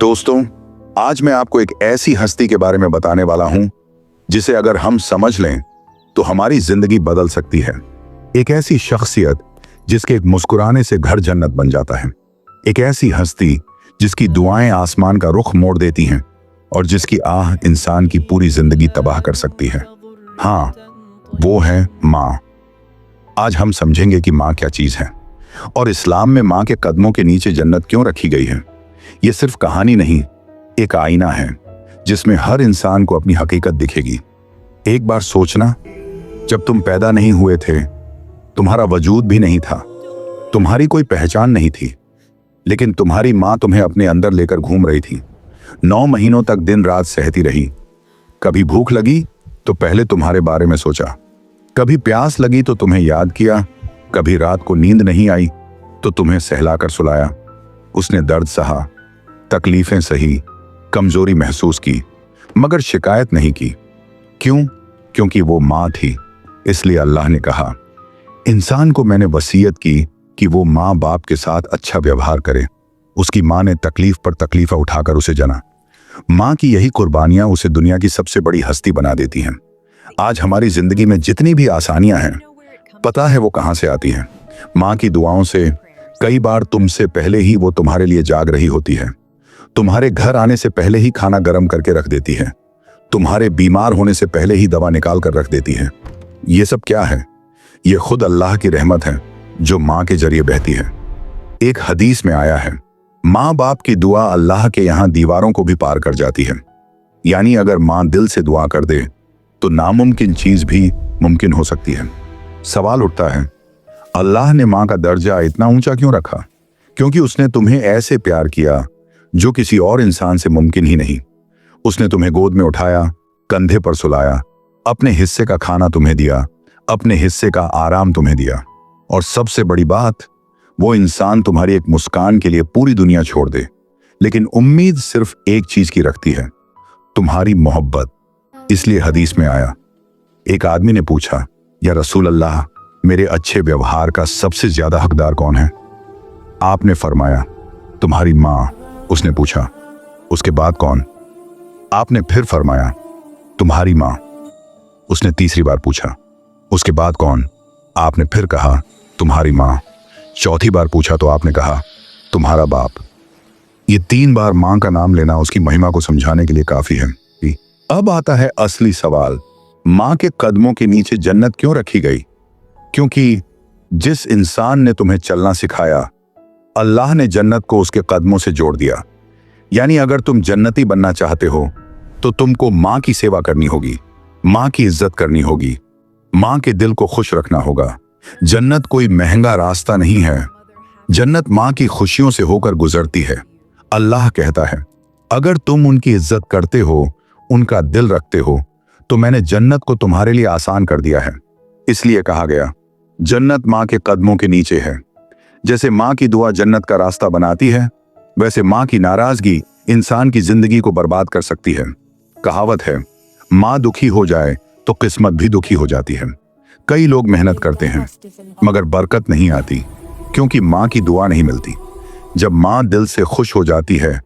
दोस्तों, आज मैं आपको एक ऐसी हस्ती के बारे में बताने वाला हूं जिसे अगर हम समझ लें तो हमारी जिंदगी बदल सकती है। एक ऐसी शख्सियत जिसके एक मुस्कुराने से घर जन्नत बन जाता है। एक ऐसी हस्ती जिसकी दुआएं आसमान का रुख मोड़ देती हैं और जिसकी आह इंसान की पूरी जिंदगी तबाह कर सकती है। हाँ, वो है माँ। आज हम समझेंगे कि माँ क्या चीज है और इस्लाम में माँ के कदमों के नीचे जन्नत क्यों रखी गई है। ये सिर्फ कहानी नहीं, एक आईना है जिसमें हर इंसान को अपनी हकीकत दिखेगी। एक बार सोचना, जब तुम पैदा नहीं हुए थे, तुम्हारा वजूद भी नहीं था, तुम्हारी कोई पहचान नहीं थी, लेकिन तुम्हारी माँ तुम्हें अपने अंदर लेकर घूम रही थी। 9 महीनों तक दिन रात सहती रही। कभी भूख लगी तो पहले तुम्हारे बारे में सोचा, कभी प्यास लगी तो तुम्हें याद किया, कभी रात को नींद नहीं आई तो तुम्हें सहलाकर सुलाया। उसने दर्द सहा, तकलीफें सही, कमजोरी महसूस की, मगर शिकायत नहीं की। क्यों? क्योंकि वो माँ थी। इसलिए अल्लाह ने कहा, इंसान को मैंने वसीयत की कि वो माँ बाप के साथ अच्छा व्यवहार करे। उसकी माँ ने तकलीफ पर तकलीफ उठाकर उसे जना। माँ की यही कुर्बानियां उसे दुनिया की सबसे बड़ी हस्ती बना देती हैं। आज हमारी जिंदगी में जितनी भी आसानियां हैं, पता है वो कहां से आती हैं? माँ की दुआओं से। कई बार तुमसे पहले ही वो तुम्हारे लिए जाग रही होती है, तुम्हारे घर आने से पहले ही खाना गर्म करके रख देती है, तुम्हारे बीमार होने से पहले ही दवा निकाल कर रख देती है। ये सब क्या है? ये खुद अल्लाह की रहमत है जो माँ के जरिए बहती है। एक हदीस में आया है, माँ बाप की दुआ अल्लाह के यहाँ दीवारों को भी पार कर जाती है। यानी अगर माँ दिल से दुआ कर दे तो नामुमकिन चीज भी मुमकिन हो सकती है। सवाल उठता है, अल्लाह ने माँ का दर्जा इतना ऊंचा क्यों रखा? क्योंकि उसने तुम्हें ऐसे प्यार किया जो किसी और इंसान से मुमकिन ही नहीं। उसने तुम्हें गोद में उठाया, कंधे पर सुलाया, अपने हिस्से का खाना तुम्हें दिया, अपने हिस्से का आराम तुम्हें दिया, और सबसे बड़ी बात, वो इंसान तुम्हारी एक मुस्कान के लिए पूरी दुनिया छोड़ दे, लेकिन उम्मीद सिर्फ एक चीज की रखती है, तुम्हारी मोहब्बत। इसलिए हदीस में आया, एक आदमी ने पूछा, या रसूल अल्लाह, मेरे अच्छे व्यवहार का सबसे ज्यादा हकदार कौन है? आपने फरमाया, तुम्हारी माँ। उसने पूछा, उसके बाद कौन? आपने फिर फरमाया, तुम्हारी माँ। उसने तीसरी बार पूछा, उसके बाद कौन? आपने फिर कहा, तुम्हारी माँ। चौथी बार पूछा तो आपने कहा, तुम्हारा बाप। ये 3 बार माँ का नाम लेना उसकी महिमा को समझाने के लिए काफी है। अब आता है असली सवाल, माँ के कदमों के नीचे जन्नत क्यों रखी गई? क्योंकि जिस इंसान ने तुम्हें चलना सिखाया, अल्लाह ने जन्नत को उसके कदमों से जोड़ दिया। यानी अगर तुम जन्नती बनना चाहते हो तो तुमको माँ की सेवा करनी होगी, माँ की इज्जत करनी होगी, माँ के दिल को खुश रखना होगा। जन्नत कोई महंगा रास्ता नहीं है, जन्नत माँ की खुशियों से होकर गुजरती है। अल्लाह कहता है, अगर तुम उनकी इज्जत करते हो, उनका दिल रखते हो, तो मैंने जन्नत को तुम्हारे लिए आसान कर दिया है। इसलिए कहा गया, जन्नत माँ के कदमों के नीचे है। जैसे माँ की दुआ जन्नत का रास्ता बनाती है, वैसे माँ की नाराजगी इंसान की जिंदगी को बर्बाद कर सकती है। कहावत है, माँ दुखी हो जाए तो किस्मत भी दुखी हो जाती है। कई लोग मेहनत करते हैं मगर बरकत नहीं आती, क्योंकि माँ की दुआ नहीं मिलती। जब माँ दिल से खुश हो जाती है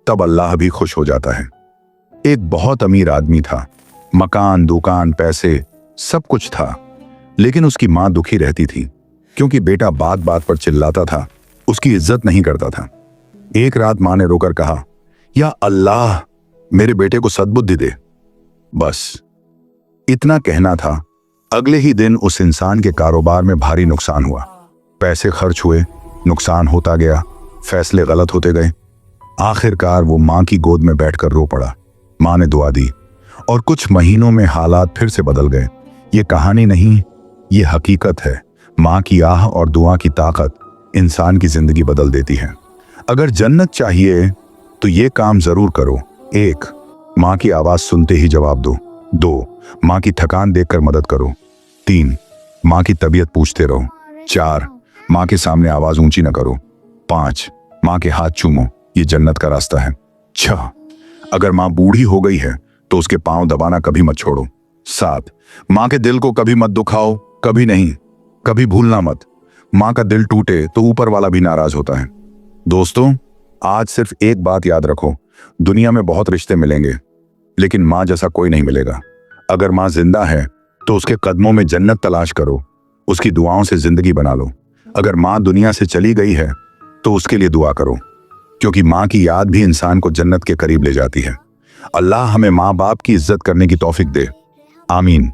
तब अल्लाह भी खुश हो जाता है। एक बहुत अमीर आदमी था, मकान, दुकान, पैसे, सब कुछ था, लेकिन उसकी माँ दुखी रहती थी, क्योंकि बेटा बात बात पर चिल्लाता था, उसकी इज्जत नहीं करता था। एक रात माँ ने रोकर कहा, या अल्लाह, मेरे बेटे को सद्बुद्धि दे। बस इतना कहना था। अगले ही दिन उस इंसान के कारोबार में भारी नुकसान हुआ। पैसे खर्च हुए, नुकसान होता गया, फैसले गलत होते गए। आखिरकार वो माँ की गोद में बैठकर रो पड़ा। माँ ने दुआ दी और कुछ महीनों में हालात फिर से बदल गए। ये कहानी नहीं, ये हकीकत है। माँ की आह और दुआ की ताकत इंसान की जिंदगी बदल देती है। अगर जन्नत चाहिए तो ये काम जरूर करो। 1, माँ की आवाज सुनते ही जवाब दो। 2, माँ की थकान देखकर मदद करो। 3, माँ की तबीयत पूछते रहो। 4, माँ के सामने आवाज ऊंची न करो। 5, माँ के हाथ चूमो, ये जन्नत का रास्ता है। 6, अगर माँ बूढ़ी हो गई है तो उसके पांव दबाना कभी मत छोड़ो। 7, माँ के दिल को कभी मत दुखाओ, कभी नहीं, कभी भूलना मत। माँ का दिल टूटे तो ऊपर वाला भी नाराज होता है। दोस्तों, आज सिर्फ एक बात याद रखो, दुनिया में बहुत रिश्ते मिलेंगे, लेकिन माँ जैसा कोई नहीं मिलेगा। अगर माँ जिंदा है तो उसके कदमों में जन्नत तलाश करो, उसकी दुआओं से जिंदगी बना लो। अगर माँ दुनिया से चली गई है तो उसके लिए दुआ करो, क्योंकि माँ की याद भी इंसान को जन्नत के करीब ले जाती है। अल्लाह हमें माँ बाप की इज्जत करने की तौफीक दे। आमीन।